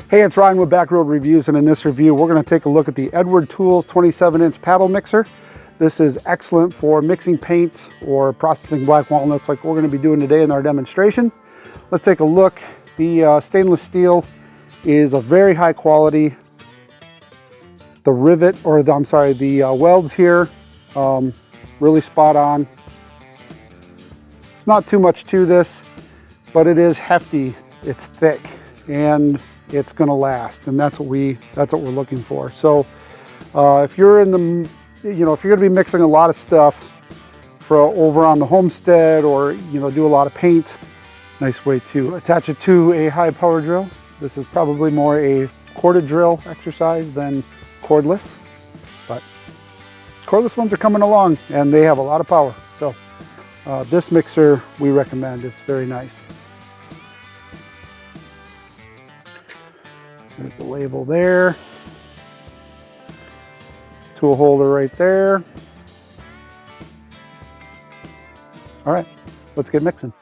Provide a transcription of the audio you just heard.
Hey, it's Ryan with Backroad Reviews, and in this review we're going to take a look at the Edward Tools 27-inch paddle mixer. This is excellent for mixing paint or processing black walnuts like we're going to be doing today in our demonstration. Let's take a look. The stainless steel is a very high quality. The rivet, or the welds here, really spot on. It's not too much to this, but it is hefty, it's thick, and it's going to last, and that's what we're looking for. So if you're in the, if you're going to be mixing a lot of stuff for over on the homestead, or do a lot of paint, nice way to attach it to a high power drill. This is probably more a corded drill exercise than cordless, but cordless ones are coming along and they have a lot of power. So this mixer we recommend. It's very nice. There's the label there. Tool holder right there. All right, let's get mixing.